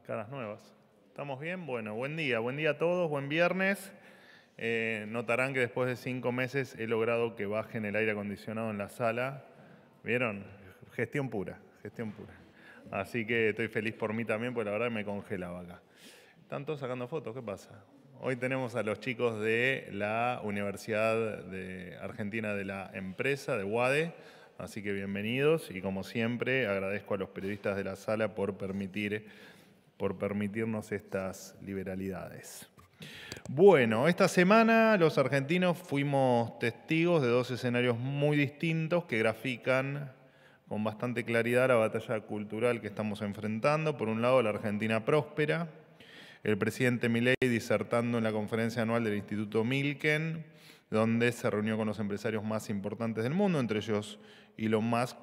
Caras nuevas. ¿Estamos bien? Bueno, buen día a todos, buen viernes. Notarán que después de 5 meses he logrado que bajen el aire acondicionado en la sala. ¿Vieron? Gestión pura, gestión pura. Así que estoy feliz por mí también, porque la verdad me congelaba acá. ¿Están todos sacando fotos? ¿Qué pasa? Hoy tenemos a los chicos de la Universidad de Argentina de la Empresa, de UADE. Así que bienvenidos y como siempre agradezco a los periodistas de la sala por permitirnos estas liberalidades. Bueno, esta semana los argentinos fuimos testigos de dos escenarios muy distintos que grafican con bastante claridad la batalla cultural que estamos enfrentando. Por un lado, la Argentina próspera, el presidente Milei disertando en la conferencia anual del Instituto Milken, donde se reunió con los empresarios más importantes del mundo, entre ellos Elon Musk,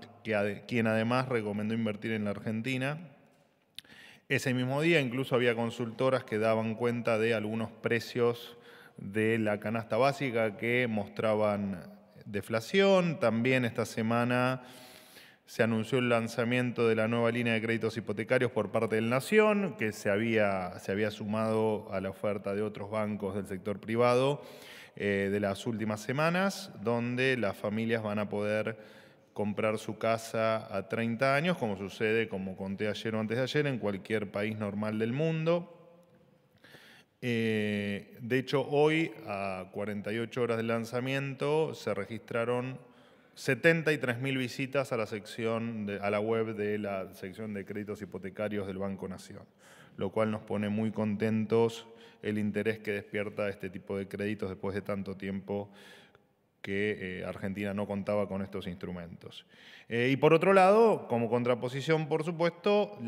quien además recomendó invertir en la Argentina. Ese mismo día incluso había consultoras que daban cuenta de algunos precios de la canasta básica que mostraban deflación. También esta semana se anunció el lanzamiento de la nueva línea de créditos hipotecarios por parte del Nación, que se había sumado a la oferta de otros bancos del sector privado de las últimas semanas, donde las familias van a poder comprar su casa a 30 años, como sucede, como conté ayer o antes de ayer, en cualquier país normal del mundo. De hecho, hoy, a 48 horas del lanzamiento, se registraron 73.000 visitas a la web de la sección de créditos hipotecarios del Banco Nación, lo cual nos pone muy contentos el interés que despierta este tipo de créditos después de tanto tiempo que Argentina no contaba con estos instrumentos. Y por otro lado, como contraposición, por supuesto,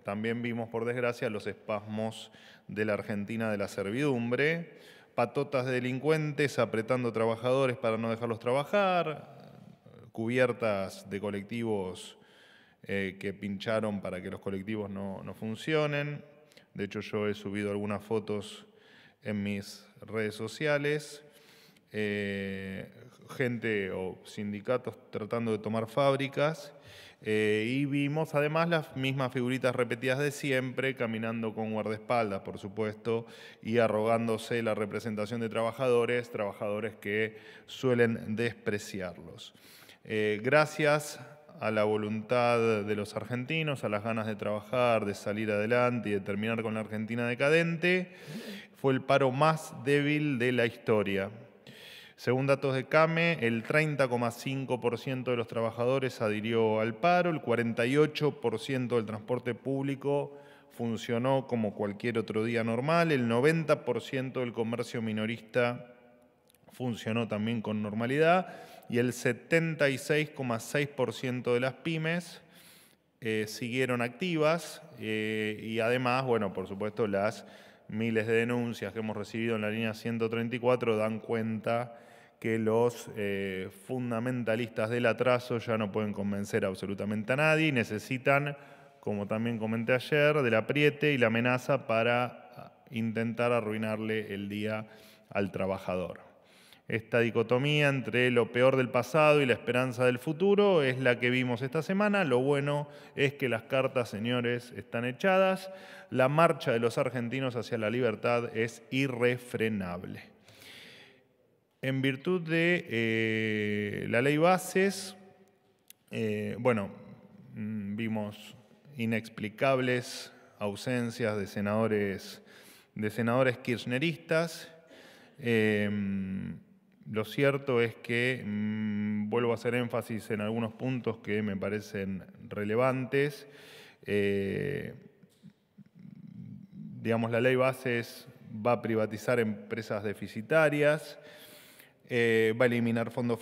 también vimos, por desgracia, los espasmos de la Argentina de la servidumbre, patotas de delincuentes apretando trabajadores para no dejarlos trabajar, cubiertas de colectivos que pincharon para que los colectivos no funcionen. De hecho, yo he subido algunas fotos en mis redes sociales. Gente o sindicatos tratando de tomar fábricas y vimos además las mismas figuritas repetidas de siempre caminando con guardaespaldas, por supuesto, y arrogándose la representación de trabajadores que suelen despreciarlos. Gracias a la voluntad de los argentinos, a las ganas de trabajar, de salir adelante y de terminar con la Argentina decadente, fue el paro más débil de la historia. Según datos de CAME, el 30,5% de los trabajadores adhirió al paro, el 48% del transporte público funcionó como cualquier otro día normal, el 90% del comercio minorista funcionó también con normalidad y el 76,6% de las pymes siguieron activas y además, bueno, por supuesto, las miles de denuncias que hemos recibido en la línea 134 dan cuenta que los fundamentalistas del atraso ya no pueden convencer absolutamente a nadie y necesitan, como también comenté ayer, del apriete y la amenaza para intentar arruinarle el día al trabajador. Esta dicotomía entre lo peor del pasado y la esperanza del futuro es la que vimos esta semana. Lo bueno es que las cartas, señores, están echadas. La marcha de los argentinos hacia la libertad es irrefrenable. En virtud de la ley Bases, vimos inexplicables ausencias de senadores kirchneristas. Lo cierto es que vuelvo a hacer énfasis en algunos puntos que me parecen relevantes. La ley Bases va a privatizar empresas deficitarias, va a eliminar fondos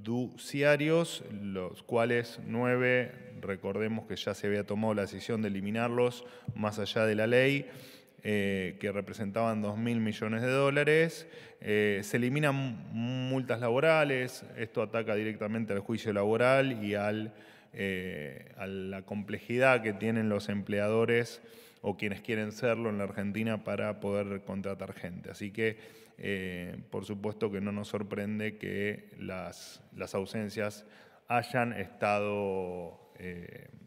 fiduciarios, los cuales 9, recordemos que ya se había tomado la decisión de eliminarlos más allá de la ley, que representaban 2.000 millones de dólares. Se eliminan multas laborales, esto ataca directamente al juicio laboral y a la complejidad que tienen los empleadores o quienes quieren serlo en la Argentina para poder contratar gente. Así que, por supuesto que no nos sorprende que las ausencias hayan estado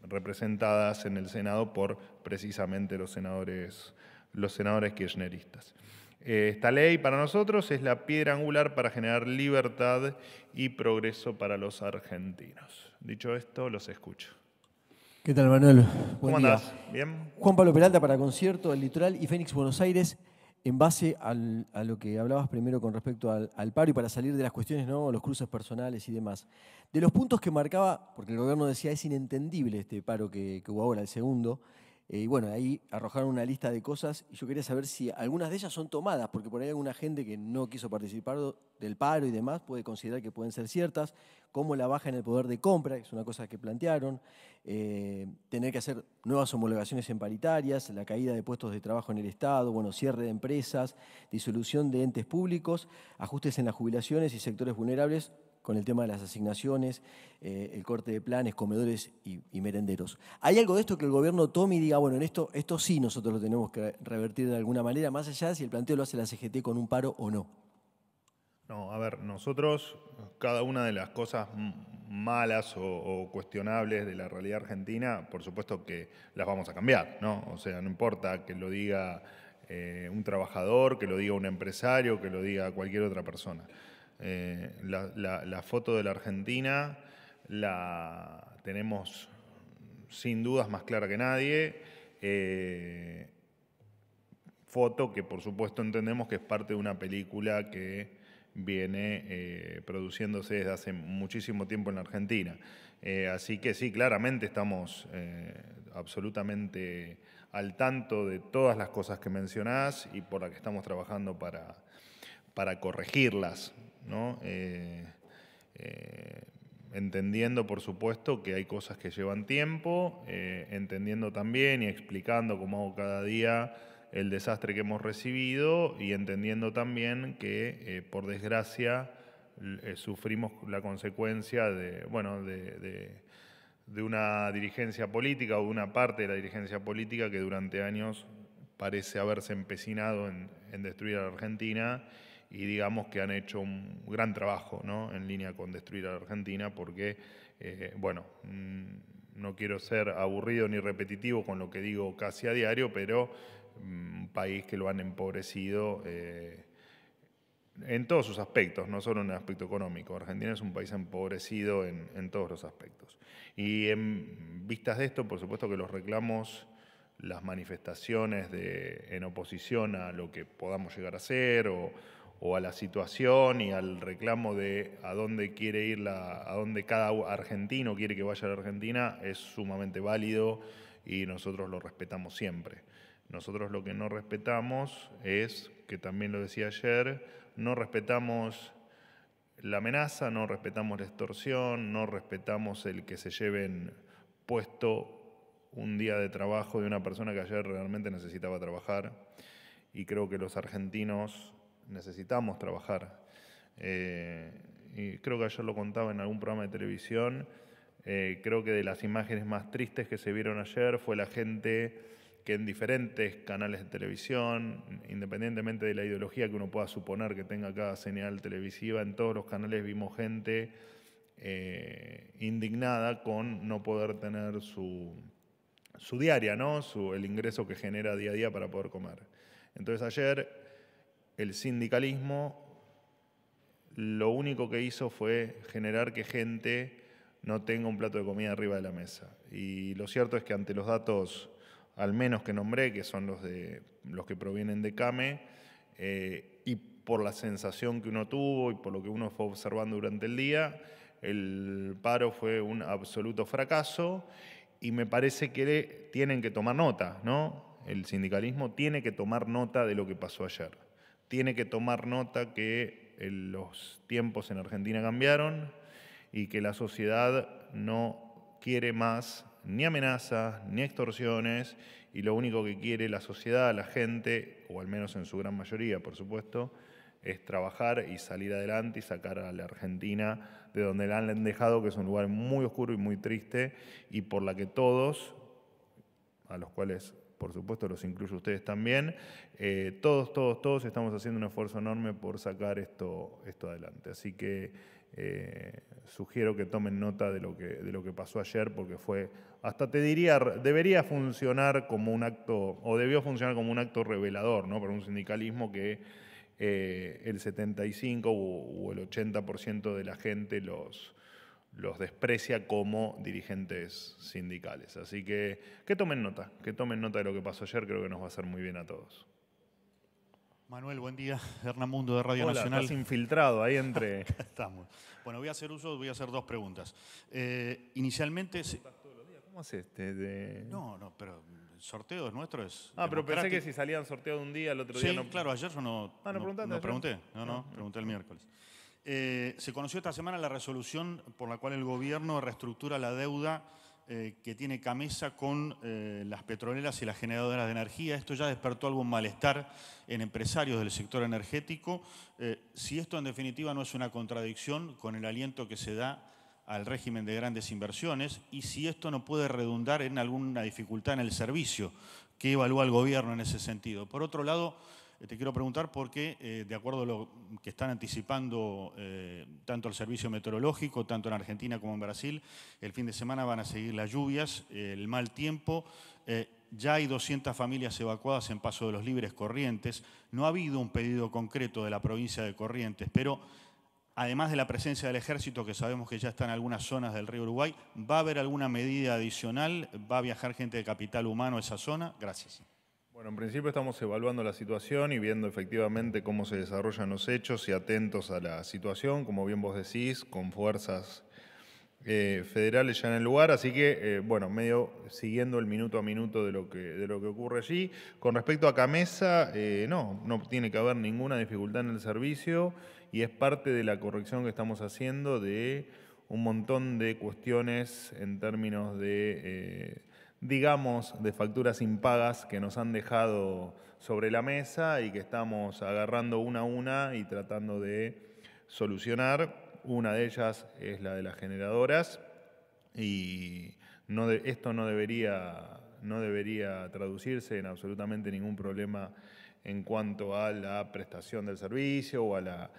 representadas en el Senado por precisamente los senadores kirchneristas. Esta ley para nosotros es la piedra angular para generar libertad y progreso para los argentinos. Dicho esto, los escucho. ¿Qué tal, Manuel? Buen ¿Cómo día. andás? ¿Bien? Juan Pablo Peralta para Concierto, El Litoral y Fénix Buenos Aires, en base a lo que hablabas primero con respecto al paro y para salir de las cuestiones, ¿no? Los cruces personales y demás. De los puntos que marcaba, porque el gobierno decía es inentendible este paro que hubo ahora, el segundo, y bueno, ahí arrojaron una lista de cosas y yo quería saber si algunas de ellas son tomadas, porque por ahí alguna gente que no quiso participar del paro y demás puede considerar que pueden ser ciertas, como la baja en el poder de compra, que es una cosa que plantearon, tener que hacer nuevas homologaciones en paritarias, la caída de puestos de trabajo en el Estado, bueno, cierre de empresas, disolución de entes públicos, ajustes en las jubilaciones y sectores vulnerables, con el tema de las asignaciones, el corte de planes, comedores y merenderos. ¿Hay algo de esto que el gobierno tome y diga, bueno, en esto sí nosotros lo tenemos que revertir de alguna manera, más allá de si el planteo lo hace la CGT con un paro o no? No, a ver, nosotros, cada una de las cosas malas o cuestionables de la realidad argentina, por supuesto que las vamos a cambiar, ¿no? O sea, no importa que lo diga un trabajador, que lo diga un empresario, que lo diga cualquier otra persona. La foto de la Argentina la tenemos sin dudas más clara que nadie. Foto que por supuesto entendemos que es parte de una película que viene produciéndose desde hace muchísimo tiempo en la Argentina. Así que sí, claramente estamos absolutamente al tanto de todas las cosas que mencionás y por las que estamos trabajando para corregirlas, ¿no? Entendiendo, por supuesto, que hay cosas que llevan tiempo, entendiendo también y explicando, como hago cada día, el desastre que hemos recibido y entendiendo también que, por desgracia, sufrimos la consecuencia de una dirigencia política o de una parte de la dirigencia política que durante años parece haberse empecinado en destruir a la Argentina y digamos que han hecho un gran trabajo, ¿no? En línea con destruir a la Argentina porque, no quiero ser aburrido ni repetitivo con lo que digo casi a diario, pero un país que lo han empobrecido en todos sus aspectos, no solo en el aspecto económico. Argentina es un país empobrecido en todos los aspectos. Y en vistas de esto, por supuesto que los reclamos, las manifestaciones en oposición a lo que podamos llegar a hacer o a la situación y al reclamo de a dónde quiere ir a dónde cada argentino quiere que vaya la Argentina, es sumamente válido y nosotros lo respetamos siempre. Nosotros lo que no respetamos es, que también lo decía ayer, no respetamos la amenaza, no respetamos la extorsión, no respetamos el que se lleven puesto un día de trabajo de una persona que ayer realmente necesitaba trabajar. Y creo que los argentinos necesitamos trabajar. Y creo que ayer lo contaba en algún programa de televisión. Creo que de las imágenes más tristes que se vieron ayer fue la gente que en diferentes canales de televisión, independientemente de la ideología que uno pueda suponer que tenga cada señal televisiva, en todos los canales vimos gente indignada con no poder tener su diaria, ¿no? El ingreso que genera día a día para poder comer. Entonces ayer el sindicalismo lo único que hizo fue generar que gente no tenga un plato de comida arriba de la mesa. Y lo cierto es que ante los datos, al menos que nombré, que son los que provienen de CAME, y por la sensación que uno tuvo y por lo que uno fue observando durante el día, el paro fue un absoluto fracaso y me parece que tienen que tomar nota, ¿no? El sindicalismo tiene que tomar nota de lo que pasó ayer. Tiene que tomar nota que los tiempos en Argentina cambiaron y que la sociedad no quiere más ni amenazas, ni extorsiones, y lo único que quiere la sociedad, la gente, o al menos en su gran mayoría, por supuesto, es trabajar y salir adelante y sacar a la Argentina de donde la han dejado, que es un lugar muy oscuro y muy triste, y por la que todos, a los cuales por supuesto los incluyo ustedes también, todos estamos haciendo un esfuerzo enorme por sacar esto adelante. Así que sugiero que tomen nota de lo que pasó ayer, porque fue, hasta te diría, debería funcionar como un acto, o debió funcionar como un acto revelador, ¿no? Para un sindicalismo que el 75 o el 80% de la gente los desprecia como dirigentes sindicales. Así que tomen nota de lo que pasó ayer, creo que nos va a hacer muy bien a todos. Manuel, buen día. Hernán Mundo de Radio Hola, Nacional. estás infiltrado ahí entre... Acá estamos. Bueno, voy a hacer dos preguntas. Inicialmente... ¿Cómo haces No, pero el sorteo nuestro es... pero pensé que si salían sorteados un día, el otro día Sí, no... claro, ayer yo no pregunté. Pregunté el miércoles. Se conoció esta semana la resolución por la cual el gobierno reestructura la deuda que tiene Camesa con las petroleras y las generadoras de energía. Esto ya despertó algún malestar en empresarios del sector energético. Si esto en definitiva no es una contradicción con el aliento que se da al régimen de grandes inversiones y si esto no puede redundar en alguna dificultad en el servicio, ¿qué evalúa el gobierno en ese sentido? Por otro lado, te quiero preguntar por qué, de acuerdo a lo que están anticipando tanto el servicio meteorológico, tanto en Argentina como en Brasil, el fin de semana van a seguir las lluvias, el mal tiempo. Ya hay 200 familias evacuadas en Paso de los Libres, Corrientes. No ha habido un pedido concreto de la provincia de Corrientes, pero además de la presencia del ejército, que sabemos que ya está en algunas zonas del río Uruguay, ¿va a haber alguna medida adicional? ¿Va a viajar gente de capital humano a esa zona? Gracias. Bueno, en principio estamos evaluando la situación y viendo efectivamente cómo se desarrollan los hechos y atentos a la situación, como bien vos decís, con fuerzas federales ya en el lugar, así que, bueno, medio siguiendo el minuto a minuto de lo que ocurre allí. Con respecto a Camesa, no tiene que haber ninguna dificultad en el servicio y es parte de la corrección que estamos haciendo de un montón de cuestiones en términos de... digamos, de facturas impagas que nos han dejado sobre la mesa y que estamos agarrando una a una y tratando de solucionar. Una de ellas es la de las generadoras y esto no debería traducirse en absolutamente ningún problema en cuanto a la prestación del servicio o a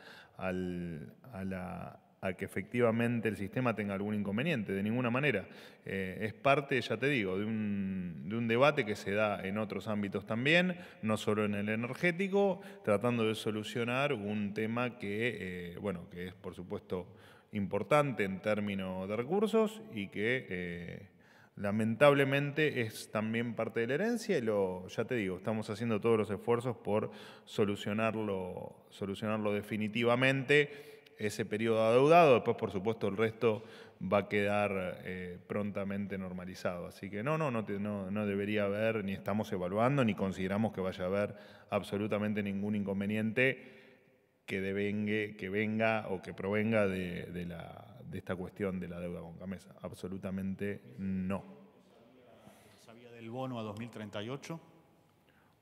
que efectivamente el sistema tenga algún inconveniente, de ninguna manera. Es parte, ya te digo, de un debate que se da en otros ámbitos también, no solo en el energético, tratando de solucionar un tema que es por supuesto importante en términos de recursos y que lamentablemente es también parte de la herencia y ya te digo, estamos haciendo todos los esfuerzos por solucionarlo definitivamente. Ese periodo adeudado, después por supuesto el resto va a quedar prontamente normalizado. Así que no debería haber, ni estamos evaluando, ni consideramos que vaya a haber absolutamente ningún inconveniente que venga o que provenga de esta cuestión de la deuda con Camesa. Absolutamente no. ¿Sabía del bono a 2038?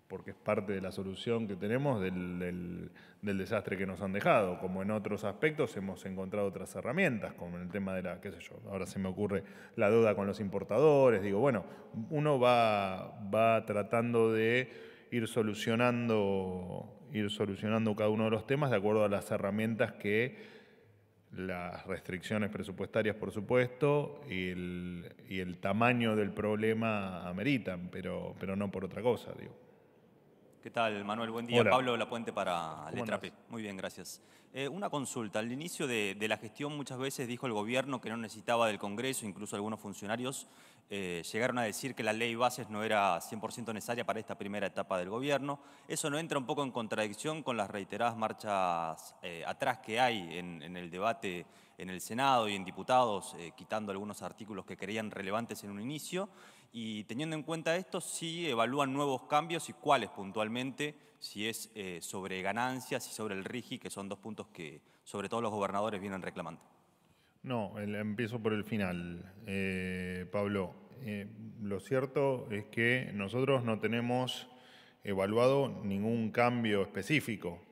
Porque es parte de la solución que tenemos del desastre que nos han dejado. Como en otros aspectos hemos encontrado otras herramientas, como en el tema de la, ahora se me ocurre la deuda con los importadores. Digo, bueno, uno va tratando de ir solucionando cada uno de los temas de acuerdo a las herramientas que las restricciones presupuestarias, por supuesto, y el tamaño del problema ameritan, pero no por otra cosa, digo. ¿Qué tal, Manuel? Buen día. Hola. Pablo Lapuente para Letra P. andás? Muy bien, gracias. Una consulta. Al inicio de la gestión muchas veces dijo el gobierno que no necesitaba del Congreso, incluso algunos funcionarios llegaron a decir que la ley bases no era 100% necesaria para esta primera etapa del gobierno. ¿Eso no entra un poco en contradicción con las reiteradas marchas atrás que hay en el debate en el Senado y en diputados, quitando algunos artículos que creían relevantes en un inicio? Y teniendo en cuenta esto, ¿sí evalúan nuevos cambios y cuáles puntualmente? Si es sobre ganancias y sobre el RIGI, que son dos puntos que sobre todo los gobernadores vienen reclamando. No, empiezo por el final, Pablo. Lo cierto es que nosotros no tenemos evaluado ningún cambio específico.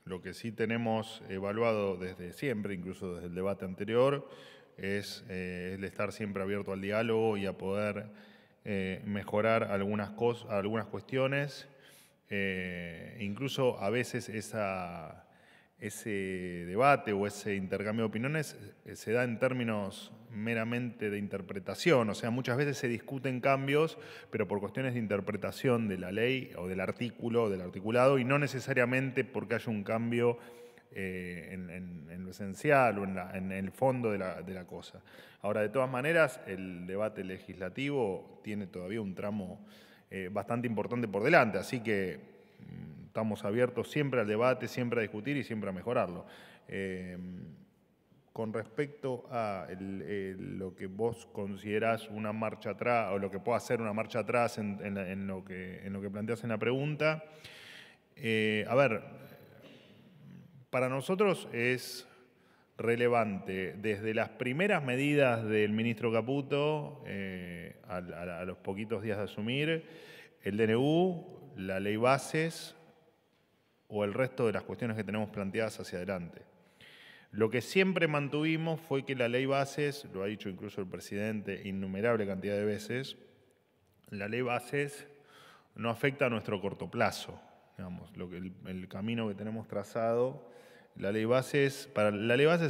Lo que sí tenemos evaluado desde siempre, incluso desde el debate anterior, es el estar siempre abierto al diálogo y a poder mejorar algunas cuestiones. Incluso a veces ese debate o ese intercambio de opiniones se da en términos meramente de interpretación. O sea, muchas veces se discuten cambios, pero por cuestiones de interpretación de la ley o del artículo o del articulado, y no necesariamente porque haya un cambio en lo esencial o en el fondo de la cosa. Ahora, de todas maneras, el debate legislativo tiene todavía un tramo bastante importante por delante, así que estamos abiertos siempre al debate, siempre a discutir y siempre a mejorarlo. Con respecto a lo que vos considerás una marcha atrás, o lo que pueda ser una marcha atrás en lo que planteás en la pregunta, a ver, para nosotros es relevante desde las primeras medidas del ministro Caputo a los poquitos días de asumir, el DNU, la ley bases o el resto de las cuestiones que tenemos planteadas hacia adelante. Lo que siempre mantuvimos fue que la ley bases, lo ha dicho incluso el presidente innumerable cantidad de veces, la ley bases no afecta a nuestro corto plazo, digamos, el camino que tenemos trazado. La ley bases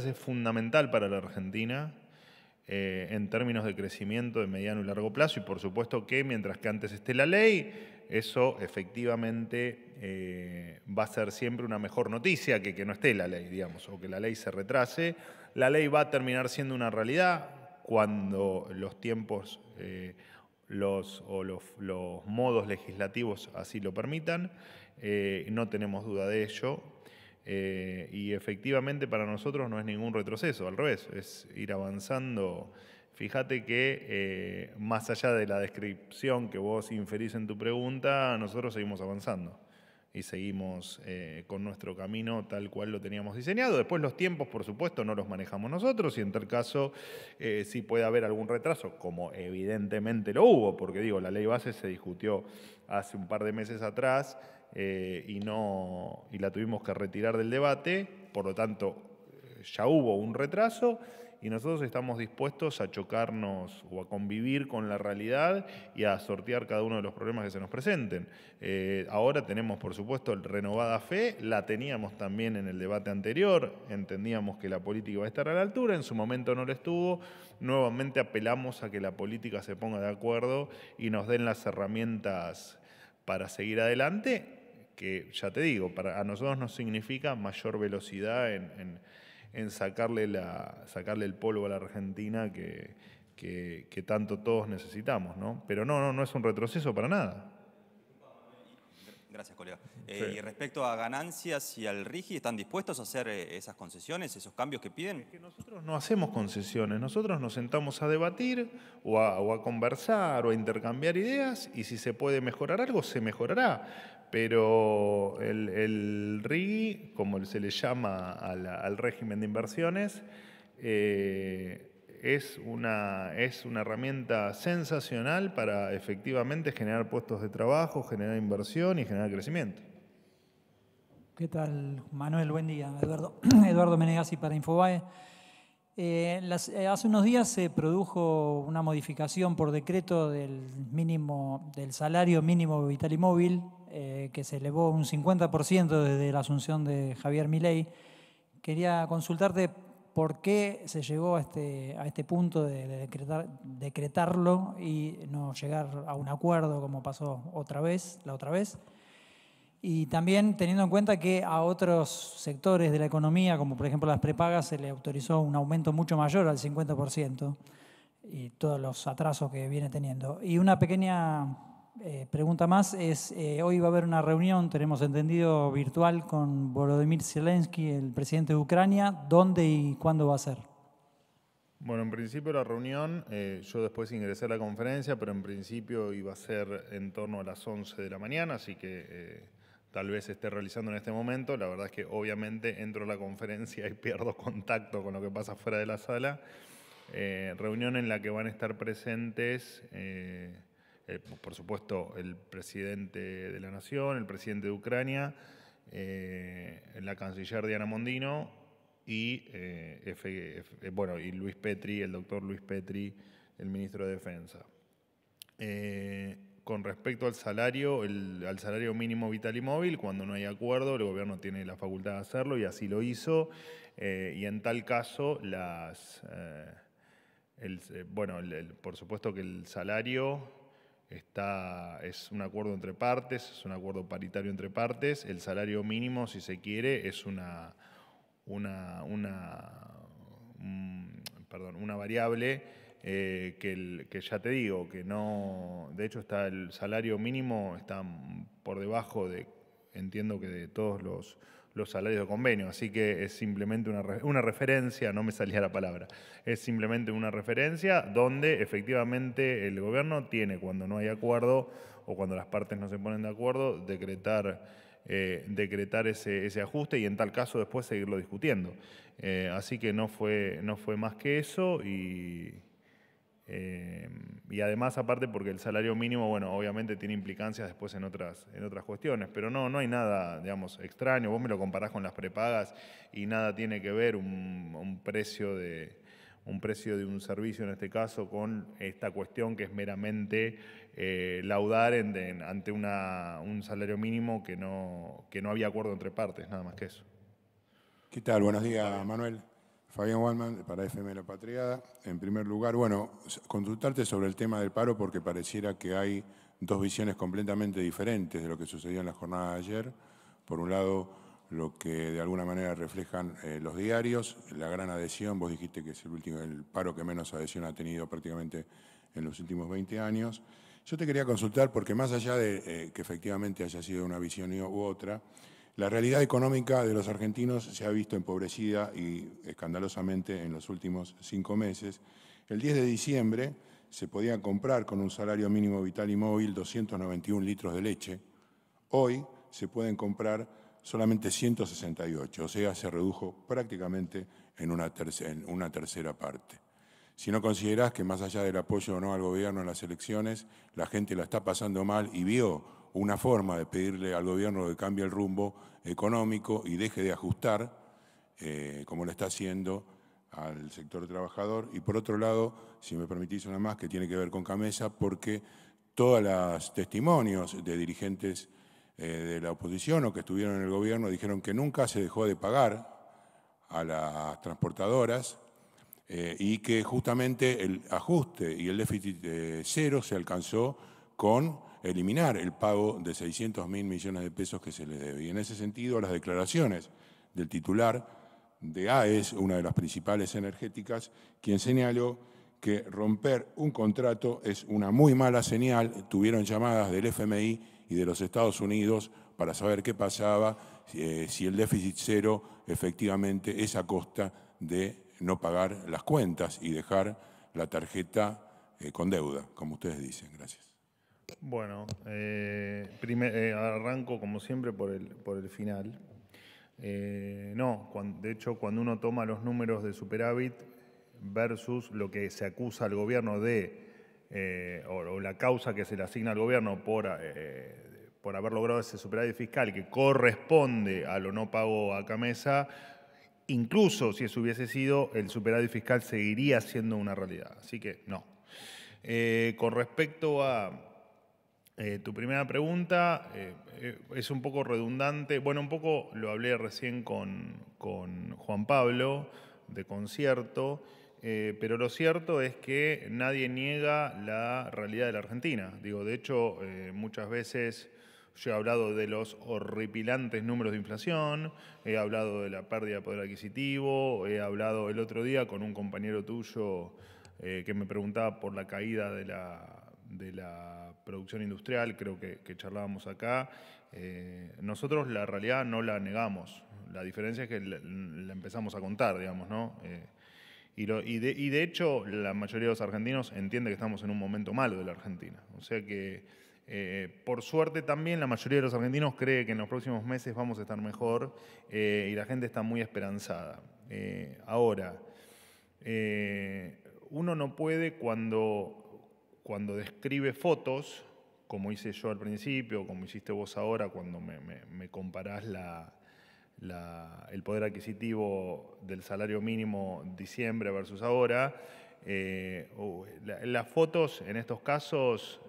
es fundamental para la Argentina en términos de crecimiento de mediano y largo plazo, y por supuesto que mientras que antes esté la ley, eso efectivamente va a ser siempre una mejor noticia que no esté la ley, digamos, o que la ley se retrase. La ley va a terminar siendo una realidad cuando los tiempos los modos legislativos así lo permitan, no tenemos duda de ello. Y efectivamente para nosotros no es ningún retroceso, al revés, es ir avanzando. Fíjate que más allá de la descripción que vos inferís en tu pregunta, nosotros seguimos avanzando y seguimos con nuestro camino tal cual lo teníamos diseñado. Después los tiempos, por supuesto, no los manejamos nosotros y en tal caso sí puede haber algún retraso, como evidentemente lo hubo, porque digo, la ley base se discutió hace un par de meses atrás y la tuvimos que retirar del debate, por lo tanto ya hubo un retraso y nosotros estamos dispuestos a chocarnos o a convivir con la realidad y a sortear cada uno de los problemas que se nos presenten. Ahora tenemos, por supuesto, renovada fe, la teníamos también en el debate anterior, entendíamos que la política iba a estar a la altura, en su momento no lo estuvo, nuevamente apelamos a que la política se ponga de acuerdo y nos den las herramientas para seguir adelante, que ya te digo, a nosotros nos significa mayor velocidad en sacarle el polvo a la Argentina que tanto todos necesitamos, ¿no? Pero no es un retroceso para nada. Gracias, colega. Sí. Y respecto a ganancias y al RIGI, ¿están dispuestos a hacer esas concesiones, esos cambios que piden? Es que nosotros no hacemos concesiones, nosotros nos sentamos a debatir o a conversar o a intercambiar ideas y si se puede mejorar algo, se mejorará. Pero el RIGI, como se le llama al régimen de inversiones, es una herramienta sensacional para efectivamente generar puestos de trabajo, generar inversión y generar crecimiento. ¿Qué tal, Manuel? Buen día. Eduardo Menegazzi para Infobae. Hace unos días se produjo una modificación por decreto del salario mínimo vital y móvil, que se elevó un 50% desde la asunción de Javier Milei. Quería consultarte por qué se llegó a este punto de decretarlo y no llegar a un acuerdo como pasó la otra vez. Y también teniendo en cuenta que a otros sectores de la economía, como por ejemplo las prepagas, se le autorizó un aumento mucho mayor al 50% y todos los atrasos que viene teniendo. Y una pequeña pregunta más es, hoy va a haber una reunión, tenemos entendido, virtual con Volodymyr Zelensky, el presidente de Ucrania. ¿Dónde y cuándo va a ser? Bueno, en principio la reunión, yo después ingresé a la conferencia, pero en principio iba a ser en torno a las 11 de la mañana, así que tal vez se esté realizando en este momento. La verdad es que obviamente entro a la conferencia y pierdo contacto con lo que pasa fuera de la sala. Reunión en la que van a estar presentes, por supuesto, el presidente de la Nación, el presidente de Ucrania, la canciller Diana Mondino y Luis Petri, el doctor Luis Petri, el ministro de Defensa. con respecto al salario, al salario mínimo vital y móvil, cuando no hay acuerdo, el gobierno tiene la facultad de hacerlo y así lo hizo. Y en tal caso, por supuesto que el salario es un acuerdo entre partes, es un acuerdo paritario entre partes. El salario mínimo, si se quiere, es una variable que ya te digo, que no. De hecho, el salario mínimo está por debajo entiendo que de todos los salarios de convenio, así que es simplemente una referencia, no me salía la palabra, es simplemente una referencia donde efectivamente el gobierno tiene, cuando no hay acuerdo o cuando las partes no se ponen de acuerdo, decretar ese ajuste y en tal caso después seguirlo discutiendo. Así que no fue más que eso y además aparte porque el salario mínimo, bueno, obviamente tiene implicancias después en otras cuestiones, pero no hay nada, digamos, extraño. Vos me lo comparás con las prepagas y nada tiene que ver un precio de un servicio en este caso con esta cuestión que es meramente laudar ante un salario mínimo que no había acuerdo entre partes, nada más que eso. ¿Qué tal? Buenos días, Manuel. Fabián Wallman, para FM La Patriada. En primer lugar, bueno, consultarte sobre el tema del paro porque pareciera que hay dos visiones completamente diferentes de lo que sucedió en la jornada de ayer. Por un lado, lo que de alguna manera reflejan los diarios, la gran adhesión, vos dijiste que es el paro que menos adhesión ha tenido prácticamente en los últimos 20 años. Yo te quería consultar porque más allá de que efectivamente haya sido una visión u otra, la realidad económica de los argentinos se ha visto empobrecida y escandalosamente en los últimos 5 meses. El 10 de diciembre se podía comprar con un salario mínimo vital y móvil 291 litros de leche. Hoy se pueden comprar solamente 168, o sea, se redujo prácticamente en una tercera parte. Si no considerás que más allá del apoyo o no al gobierno en las elecciones, la gente la está pasando mal y vio una forma de pedirle al gobierno que cambie el rumbo económico y deje de ajustar, como lo está haciendo al sector trabajador. Y por otro lado, si me permitís una más, que tiene que ver con Camesa, porque todos los testimonios de dirigentes de la oposición o que estuvieron en el gobierno dijeron que nunca se dejó de pagar a las transportadoras y que justamente el ajuste y el déficit cero se alcanzó con eliminar el pago de 600.000 millones de pesos que se les debe. Y en ese sentido, las declaraciones del titular de AES, una de las principales energéticas, quien señaló que romper un contrato es una muy mala señal. Tuvieron llamadas del FMI y de los Estados Unidos para saber qué pasaba, si el déficit cero efectivamente es a costa de no pagar las cuentas y dejar la tarjeta con deuda, como ustedes dicen. Gracias. Bueno, arranco como siempre por el final. De hecho, cuando uno toma los números de superávit versus lo que se acusa al gobierno o la causa que se le asigna al gobierno por haber logrado ese superávit fiscal que corresponde a lo no pago a Camesa, incluso si eso hubiese sido, el superávit fiscal seguiría siendo una realidad. Así que no. Con respecto a tu primera pregunta, es un poco redundante. Bueno, un poco lo hablé recién con Juan Pablo de Concierto, pero lo cierto es que nadie niega la realidad de la Argentina. Digo, de hecho, muchas veces yo he hablado de los horripilantes números de inflación, he hablado de la pérdida de poder adquisitivo, he hablado el otro día con un compañero tuyo que me preguntaba por la caída de la producción industrial, creo que charlábamos acá. Nosotros la realidad no la negamos, la diferencia es que la empezamos a contar, digamos, ¿no? Y de hecho la mayoría de los argentinos entiende que estamos en un momento malo de la Argentina. O sea que por suerte también la mayoría de los argentinos cree que en los próximos meses vamos a estar mejor y la gente está muy esperanzada. Ahora, uno no puede cuando describe fotos, como hice yo al principio, como hiciste vos ahora cuando me comparás el poder adquisitivo del salario mínimo diciembre versus ahora, las fotos en estos casos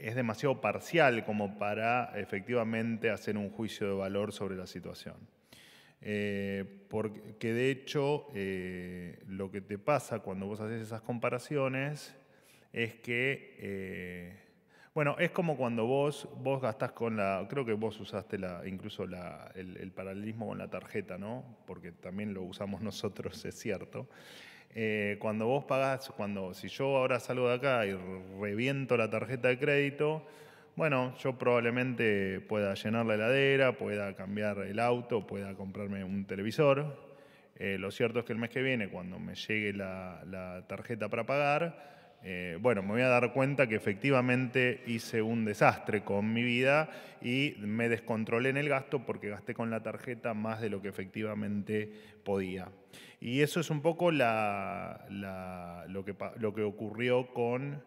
es demasiado parcial como para efectivamente hacer un juicio de valor sobre la situación. Porque de hecho lo que te pasa cuando vos haces esas comparaciones es que, bueno, es como cuando vos gastás con la, creo que vos usaste incluso el paralelismo con la tarjeta, ¿no? Porque también lo usamos nosotros, es cierto. Cuando vos pagás, si yo ahora salgo de acá y reviento la tarjeta de crédito, bueno, yo probablemente pueda llenar la heladera, pueda cambiar el auto, pueda comprarme un televisor. Lo cierto es que el mes que viene, cuando me llegue la tarjeta para pagar, bueno, me voy a dar cuenta que efectivamente hice un desastre con mi vida y me descontrolé en el gasto porque gasté con la tarjeta más de lo que efectivamente podía. Y eso es un poco lo que ocurrió con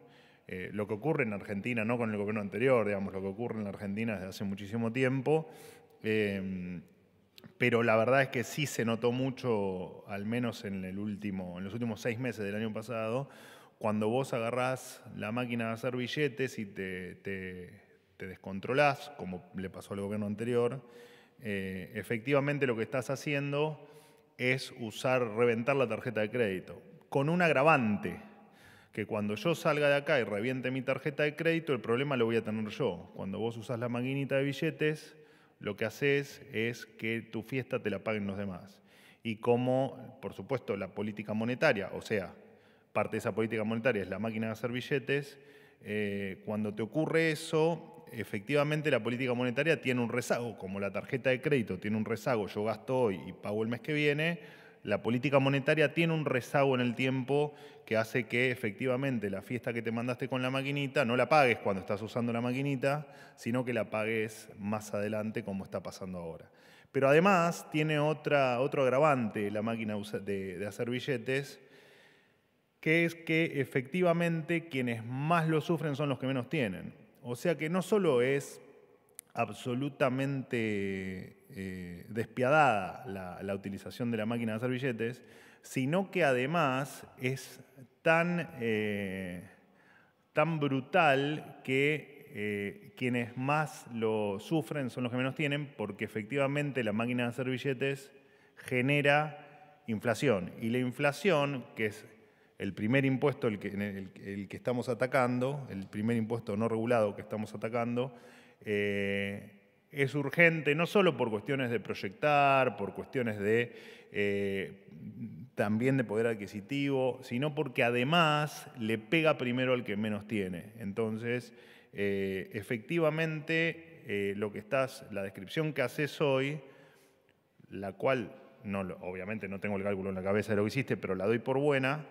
lo que ocurre en Argentina, no con el gobierno anterior, digamos, lo que ocurre en Argentina desde hace muchísimo tiempo. Pero la verdad es que sí se notó mucho, al menos en los últimos 6 meses del año pasado, cuando vos agarrás la máquina de hacer billetes y te descontrolás, como le pasó al gobierno anterior, efectivamente lo que estás haciendo es reventar la tarjeta de crédito, con un agravante, que cuando yo salga de acá y reviente mi tarjeta de crédito, el problema lo voy a tener yo. Cuando vos usás la maquinita de billetes, lo que haces es que tu fiesta te la paguen los demás. Y como, por supuesto, la política monetaria, o sea, parte de esa política monetaria es la máquina de hacer billetes, cuando te ocurre eso, efectivamente la política monetaria tiene un rezago, como la tarjeta de crédito tiene un rezago, yo gasto hoy y pago el mes que viene, la política monetaria tiene un rezago en el tiempo que hace que efectivamente la fiesta que te mandaste con la maquinita no la pagues cuando estás usando la maquinita, sino que la pagues más adelante como está pasando ahora. Pero además tiene otro agravante la máquina de hacer billetes, que es que efectivamente quienes más lo sufren son los que menos tienen. O sea que no solo es absolutamente despiadada la utilización de la máquina de hacer billetes, sino que además es tan brutal que quienes más lo sufren son los que menos tienen, porque efectivamente la máquina de hacer billetes genera inflación. Y la inflación, que es el primer impuesto el que estamos atacando, el primer impuesto no regulado que estamos atacando, es urgente no solo por cuestiones de proyectar, por cuestiones también de poder adquisitivo, sino porque además le pega primero al que menos tiene. Entonces, efectivamente, la descripción que haces hoy, la cual obviamente no tengo el cálculo en la cabeza de lo que hiciste, pero la doy por buena,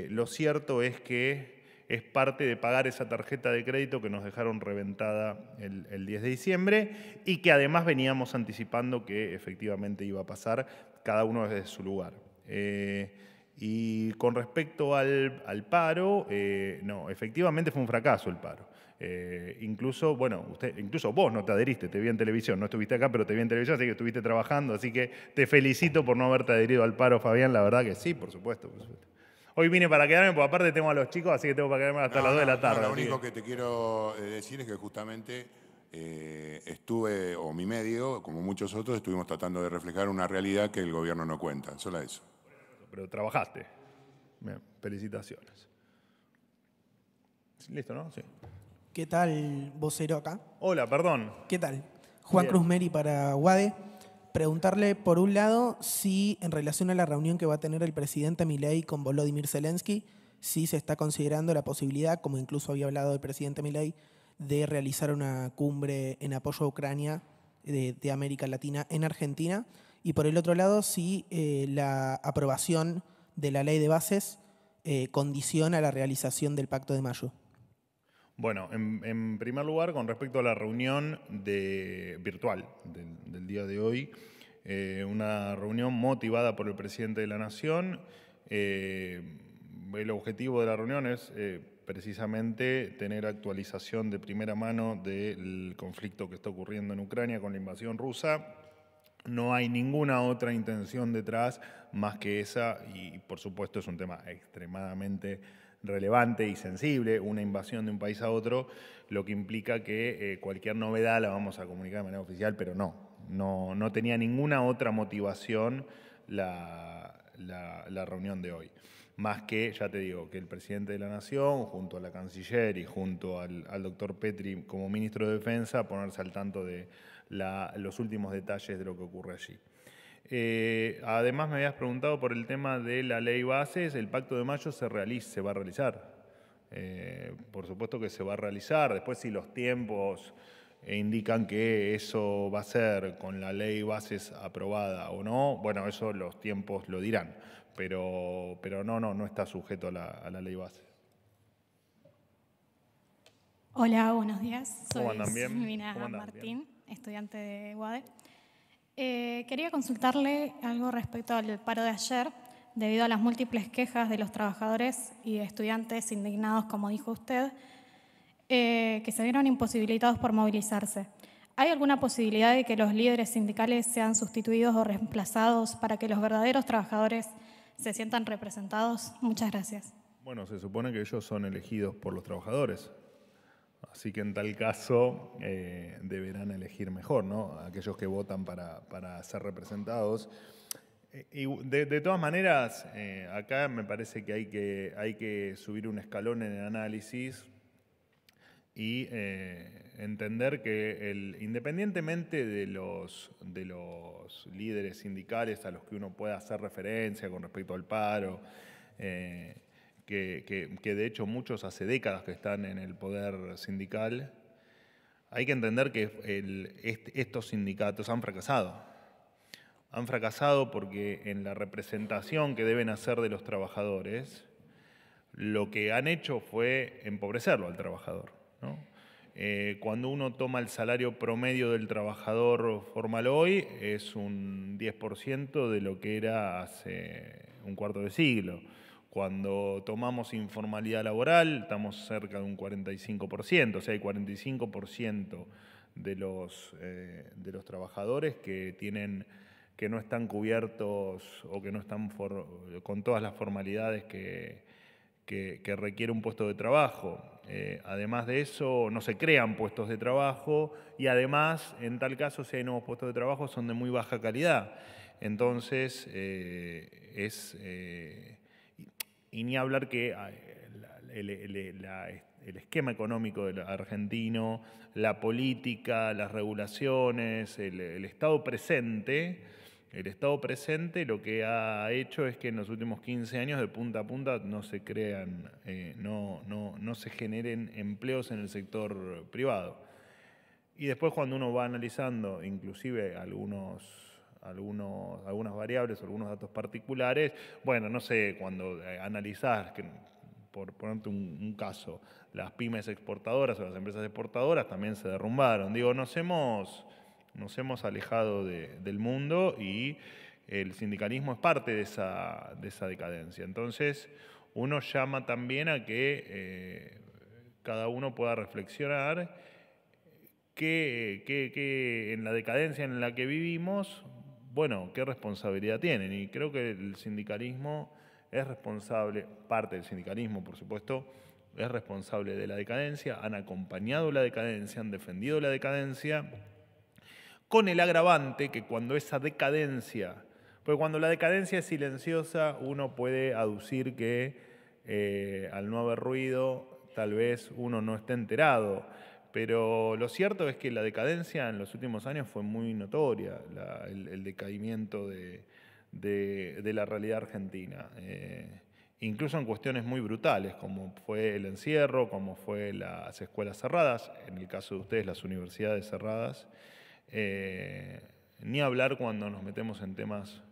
lo cierto es que es parte de pagar esa tarjeta de crédito que nos dejaron reventada el 10 de diciembre y que además veníamos anticipando que efectivamente iba a pasar, cada uno desde su lugar. Y con respecto al paro, no, efectivamente fue un fracaso el paro. Incluso vos no te adheriste, te vi en televisión, no estuviste acá, pero te vi en televisión, así que estuviste trabajando, así que te felicito por no haberte adherido al paro, Fabián, la verdad que sí, por supuesto. Hoy vine para quedarme, porque aparte tengo a los chicos, así que tengo para quedarme hasta las 2 de la tarde. Lo único que te quiero decir es que justamente mi medio, como muchos otros, estuvimos tratando de reflejar una realidad que el gobierno no cuenta, solo eso. Pero trabajaste. Bien, felicitaciones. Listo, ¿no? Sí. ¿Qué tal, vocero acá? Hola, perdón. ¿Qué tal? Juan Cruz Meri para UADE. Preguntarle, por un lado, si en relación a la reunión que va a tener el presidente Milei con Volodymyr Zelensky, si se está considerando la posibilidad, como incluso había hablado el presidente Milei, de realizar una cumbre en apoyo a Ucrania de América Latina en Argentina. Y por el otro lado, si la aprobación de la ley de bases condiciona la realización del Pacto de Mayo. Bueno, en primer lugar, con respecto a la reunión virtual del día de hoy, una reunión motivada por el presidente de la Nación. El objetivo de la reunión es precisamente tener actualización de primera mano del conflicto que está ocurriendo en Ucrania con la invasión rusa. No hay ninguna otra intención detrás más que esa y, por supuesto, es un tema extremadamente relevante y sensible, una invasión de un país a otro, lo que implica que cualquier novedad la vamos a comunicar de manera oficial, pero no tenía ninguna otra motivación la reunión de hoy. Más que, ya te digo, que el presidente de la Nación, junto a la canciller y junto al doctor Petri como ministro de Defensa, ponerse al tanto de los últimos detalles de lo que ocurre allí. Además, me habías preguntado por el tema de la ley bases. El Pacto de Mayo se va a realizar. Por supuesto que se va a realizar. Después, si los tiempos indican que eso va a ser con la ley bases aprobada o no, bueno, eso los tiempos lo dirán. Pero no está sujeto a la ley base. Hola, buenos días. ¿Cómo Soy andan? Bien. Silvina ¿Cómo andan? Martín, estudiante de UADE. Quería consultarle algo respecto al paro de ayer, debido a las múltiples quejas de los trabajadores y estudiantes indignados, como dijo usted, que se vieron imposibilitados por movilizarse. ¿Hay alguna posibilidad de que los líderes sindicales sean sustituidos o reemplazados para que los verdaderos trabajadores se sientan representados? Muchas gracias. Bueno, se supone que ellos son elegidos por los trabajadores. Así que en tal caso deberán elegir mejor, ¿no? Aquellos que votan para ser representados. Y de todas maneras, acá me parece que hay que subir un escalón en el análisis y entender que independientemente de los líderes sindicales a los que uno pueda hacer referencia con respecto al paro, que de hecho muchos hace décadas que están en el poder sindical, hay que entender que estos sindicatos han fracasado. Han fracasado porque en la representación que deben hacer de los trabajadores, lo que han hecho fue empobrecerlo al trabajador, ¿no? Cuando uno toma el salario promedio del trabajador formal hoy, es un 10% de lo que era hace un cuarto de siglo. Cuando tomamos informalidad laboral, estamos cerca de un 45%, o sea, hay 45% de los trabajadores que no están cubiertos o que no están con todas las formalidades que requiere un puesto de trabajo. Además de eso, no se crean puestos de trabajo y además, en tal caso, si hay nuevos puestos de trabajo, son de muy baja calidad. Entonces, y ni hablar que el esquema económico argentino, la política, las regulaciones, el Estado presente lo que ha hecho es que en los últimos 15 años de punta a punta no se crean, no se generen empleos en el sector privado. Y después cuando uno va analizando inclusive algunas variables, algunos datos particulares, bueno, no sé, cuando analizás, por ponerte un caso, las pymes exportadoras o las empresas exportadoras también se derrumbaron. Digo, nos hemos alejado del mundo y el sindicalismo es parte de esa decadencia. Entonces, uno llama también a que cada uno pueda reflexionar que en la decadencia en la que vivimos, bueno, qué responsabilidad tienen. Y creo que el sindicalismo es responsable, parte del sindicalismo, por supuesto, es responsable de la decadencia, han acompañado la decadencia, han defendido la decadencia, con el agravante que cuando esa decadencia, porque cuando la decadencia es silenciosa, uno puede aducir que al no haber ruido, tal vez uno no esté enterado. Pero lo cierto es que la decadencia en los últimos años fue muy notoria, el decaimiento de la realidad argentina. Incluso en cuestiones muy brutales, como fue el encierro, como fue las escuelas cerradas, en el caso de ustedes las universidades cerradas. Ni hablar cuando nos metemos en temas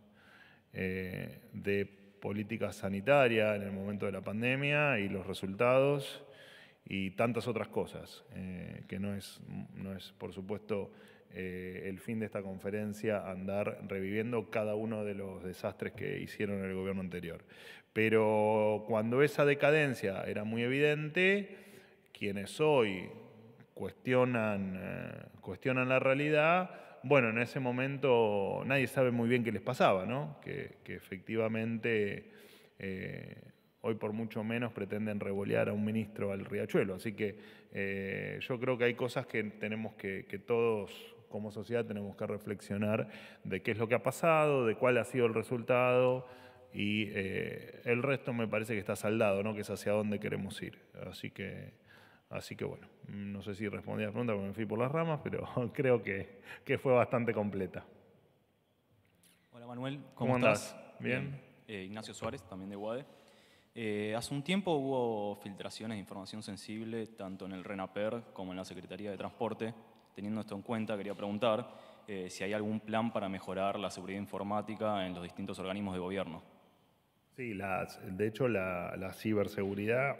de política sanitaria en el momento de la pandemia y los resultados y tantas otras cosas, que no es por supuesto el fin de esta conferencia andar reviviendo cada uno de los desastres que hicieron en el gobierno anterior. Pero cuando esa decadencia era muy evidente, quienes hoy cuestionan la realidad, bueno, en ese momento nadie sabe muy bien qué les pasaba, ¿no? Que efectivamente hoy por mucho menos pretenden revolear a un ministro al riachuelo. Así que yo creo que hay cosas que tenemos que todos como sociedad tenemos que reflexionar de qué es lo que ha pasado, de cuál ha sido el resultado, y el resto me parece que está saldado, ¿no? Que es hacia dónde queremos ir. Así que bueno, no sé si respondí a la pregunta porque me fui por las ramas, pero creo que fue bastante completa. Hola Manuel, ¿Cómo andás? ¿Bien? Ignacio Suárez, también de UADE. Hace un tiempo hubo filtraciones de información sensible, tanto en el RENAPER como en la Secretaría de Transporte. Teniendo esto en cuenta, quería preguntar si hay algún plan para mejorar la seguridad informática en los distintos organismos de gobierno. Sí, de hecho la ciberseguridad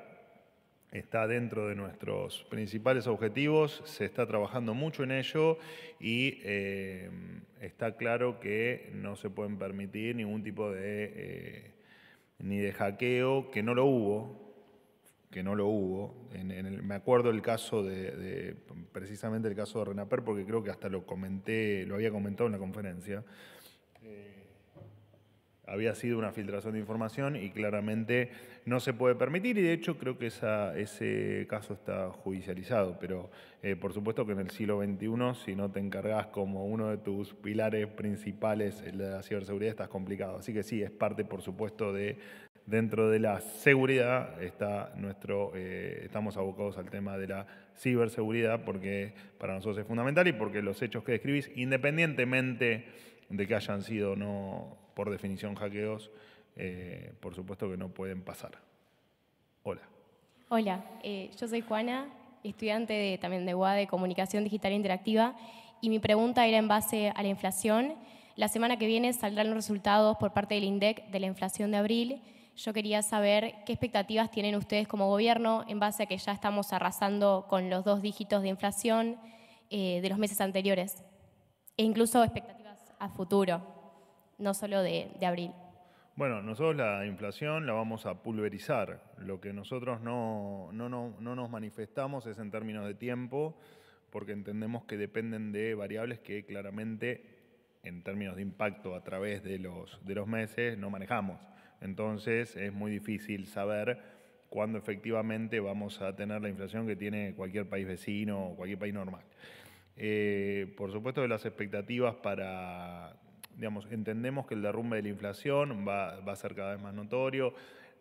está dentro de nuestros principales objetivos, se está trabajando mucho en ello y está claro que no se pueden permitir ningún tipo de ni de hackeo, que no lo hubo. Me acuerdo el caso precisamente el caso de RENAPER, porque creo que hasta lo había comentado en la conferencia. Había sido una filtración de información y claramente no se puede permitir, y de hecho creo que ese caso está judicializado, pero por supuesto que en el siglo XXI, si no te encargas como uno de tus pilares principales de la ciberseguridad, estás complicado. Así que sí, es parte, por supuesto, dentro de la seguridad estamos abocados al tema de la ciberseguridad, porque para nosotros es fundamental y porque los hechos que describís, independientemente de que hayan sido no por definición hackeos, por supuesto que no pueden pasar. Hola. Hola, yo soy Juana, estudiante también de UADE, Comunicación Digital Interactiva, y mi pregunta era en base a la inflación. La semana que viene saldrán los resultados por parte del INDEC de la inflación de abril. Yo quería saber qué expectativas tienen ustedes como gobierno en base a que ya estamos arrasando con los 2 dígitos de inflación de los meses anteriores, e incluso expectativas a futuro, no solo de abril. Bueno, nosotros la inflación la vamos a pulverizar. Lo que nosotros no nos manifestamos es en términos de tiempo, porque entendemos que dependen de variables que claramente, en términos de impacto a través de los meses, no manejamos. Entonces es muy difícil saber cuándo efectivamente vamos a tener la inflación que tiene cualquier país vecino o cualquier país normal. Por supuesto que las expectativas entendemos que el derrumbe de la inflación va a ser cada vez más notorio.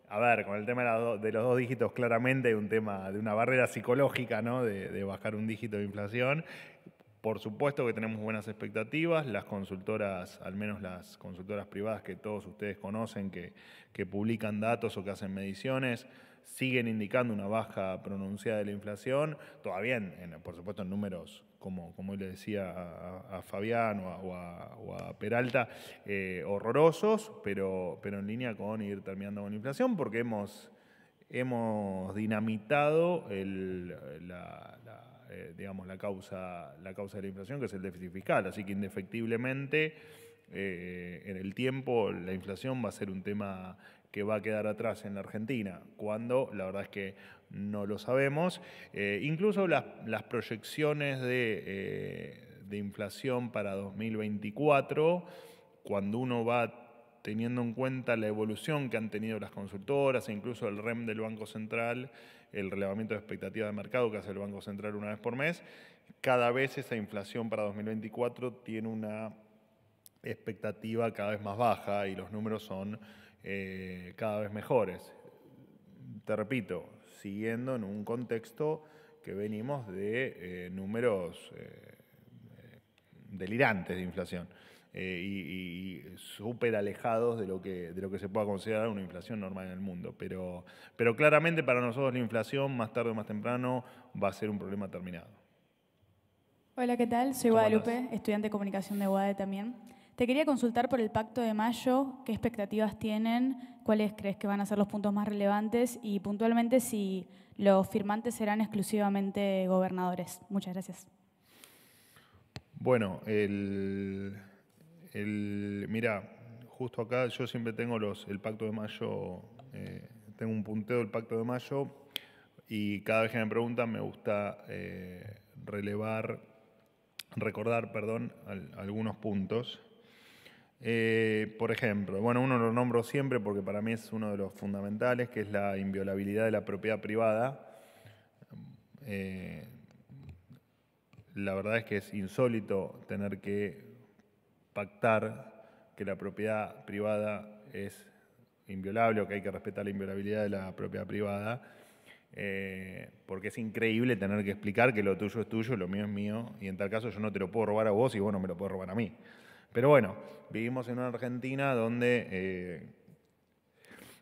A ver, con el tema de los 2 dígitos, claramente hay un tema de una barrera psicológica, ¿no? de bajar un dígito de inflación. Por supuesto que tenemos buenas expectativas. Las consultoras, al menos las consultoras privadas que todos ustedes conocen, que publican datos o que hacen mediciones, siguen indicando una baja pronunciada de la inflación. Todavía, por supuesto, en números, como le decía a Fabián o a Peralta, horrorosos, pero en línea con ir terminando con la inflación, porque hemos dinamitado la causa de la inflación, que es el déficit fiscal. Así que indefectiblemente en el tiempo la inflación va a ser un tema que va a quedar atrás en la Argentina, cuando la verdad es que no lo sabemos. Incluso las proyecciones de inflación para 2024, cuando uno va teniendo en cuenta la evolución que han tenido las consultoras e incluso el REM del Banco Central, el relevamiento de expectativa de mercado que hace el Banco Central una vez por mes, cada vez esa inflación para 2024 tiene una expectativa cada vez más baja y los números son cada vez mejores. Te repito, siguiendo en un contexto que venimos de números delirantes de inflación. Y súper alejados de lo que se pueda considerar una inflación normal en el mundo. Pero claramente para nosotros la inflación, más tarde o más temprano, va a ser un problema terminado. Hola, ¿qué tal? Soy Guadalupe, estudiante de comunicación de UADE también. Te quería consultar por el Pacto de Mayo, qué expectativas tienen, cuáles crees que van a ser los puntos más relevantes y puntualmente si los firmantes serán exclusivamente gobernadores. Muchas gracias. Bueno, mira, justo acá yo siempre tengo el Pacto de Mayo, tengo un punteo del Pacto de Mayo y cada vez que me preguntan me gusta recordar algunos puntos. Por ejemplo, bueno, uno lo nombro siempre porque para mí es uno de los fundamentales, que es la inviolabilidad de la propiedad privada. La verdad es que es insólito tener que pactar que la propiedad privada es inviolable o que hay que respetar la inviolabilidad de la propiedad privada, porque es increíble tener que explicar que lo tuyo es tuyo, lo mío es mío, y en tal caso yo no te lo puedo robar a vos y vos no me lo podés robar a mí. Pero bueno, vivimos en una Argentina donde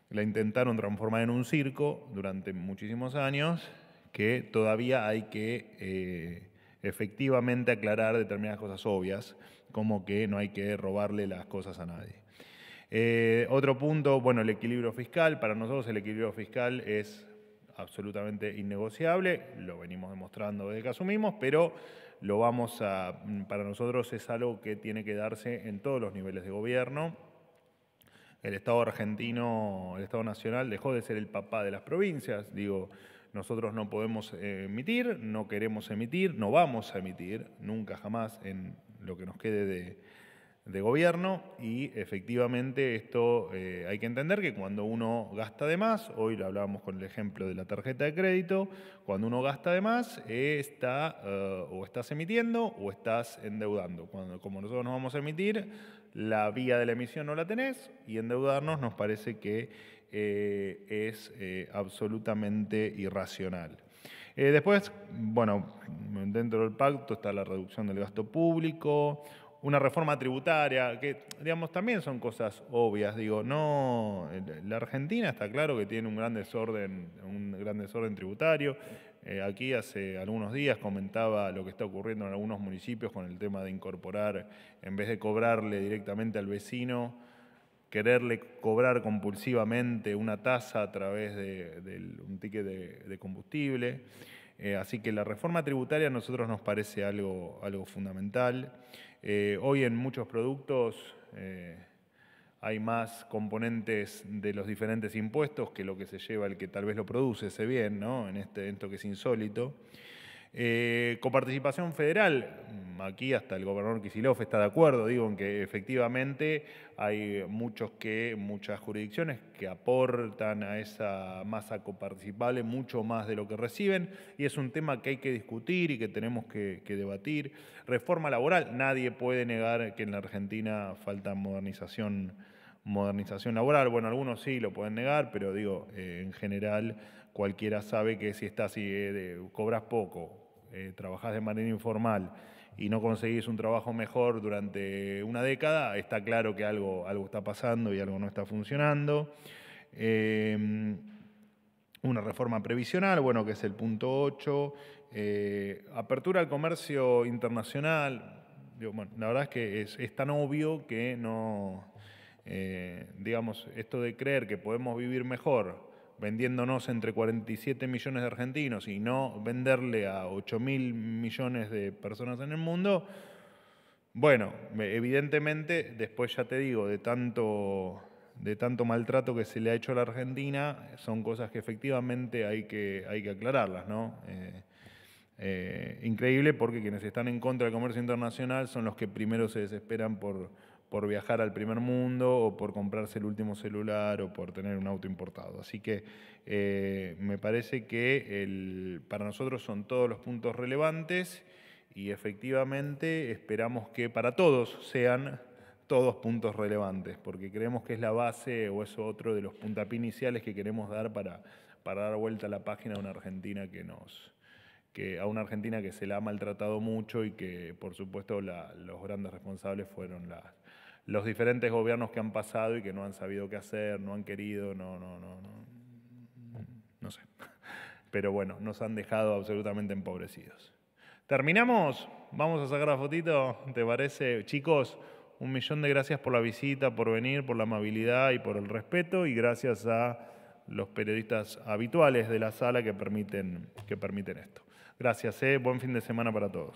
la intentaron transformar en un circo durante muchísimos años, que todavía hay que efectivamente aclarar determinadas cosas obvias, como que no hay que robarle las cosas a nadie. Otro punto, bueno, el equilibrio fiscal. Para nosotros el equilibrio fiscal es absolutamente innegociable, lo venimos demostrando desde que asumimos, pero para nosotros es algo que tiene que darse en todos los niveles de gobierno. El Estado argentino, el Estado nacional dejó de ser el papá de las provincias. Digo, nosotros no podemos emitir, no queremos emitir, no vamos a emitir, nunca jamás en lo que nos quede de gobierno, y efectivamente esto hay que entender que cuando uno gasta de más, hoy lo hablábamos con el ejemplo de la tarjeta de crédito, cuando uno gasta de más o estás emitiendo o estás endeudando. Como nosotros no vamos a emitir, la vía de la emisión no la tenés, y endeudarnos nos parece que es absolutamente irracional. Después, bueno, dentro del pacto está la reducción del gasto público, una reforma tributaria, que digamos también son cosas obvias. Digo, no, la Argentina está claro que tiene un gran desorden tributario. Aquí hace algunos días comentaba lo que está ocurriendo en algunos municipios con el tema de incorporar, en vez de cobrarle directamente al vecino, quererle cobrar compulsivamente una tasa a través de un ticket de combustible. Así que la reforma tributaria a nosotros nos parece algo fundamental. Hoy en muchos productos hay más componentes de los diferentes impuestos que lo que se lleva el que tal vez lo produce ese bien, ¿no? En esto que es insólito. Coparticipación federal, aquí hasta el gobernador Kicillof está de acuerdo, digo, en que efectivamente hay muchas jurisdicciones que aportan a esa masa coparticipable mucho más de lo que reciben, y es un tema que hay que discutir y que tenemos que debatir. Reforma laboral, nadie puede negar que en la Argentina falta modernización laboral. Bueno, algunos sí lo pueden negar, pero digo, en general cualquiera sabe que si cobras poco, trabajás de manera informal y no conseguís un trabajo mejor durante una década, está claro que algo está pasando y algo no está funcionando. Una reforma previsional, bueno, que es el punto 8. Apertura al comercio internacional. Digo, bueno, la verdad es que es tan obvio que no, digamos, esto de creer que podemos vivir mejor vendiéndonos entre 47 millones de argentinos y no venderle a 8.000 millones de personas en el mundo, bueno, evidentemente, después ya te digo, de tanto maltrato que se le ha hecho a la Argentina, son cosas que efectivamente hay que aclararlas, ¿no? Increíble, porque quienes están en contra del comercio internacional son los que primero se desesperan por viajar al primer mundo o por comprarse el último celular o por tener un auto importado. Así que me parece que para nosotros son todos los puntos relevantes, y efectivamente esperamos que para todos sean todos puntos relevantes, porque creemos que es la base o es otro de los puntapiés iniciales que queremos dar para dar vuelta a la página de una Argentina a una Argentina que se la ha maltratado mucho, y que por supuesto los grandes responsables fueron los diferentes gobiernos que han pasado y que no han sabido qué hacer, no han querido, no sé. Pero bueno, nos han dejado absolutamente empobrecidos. ¿Terminamos? ¿Vamos a sacar la fotito? ¿Te parece? Chicos, 1.000.000 de gracias por la visita, por venir, por la amabilidad y por el respeto, y gracias a los periodistas habituales de la sala que permiten esto. Gracias, buen fin de semana para todos.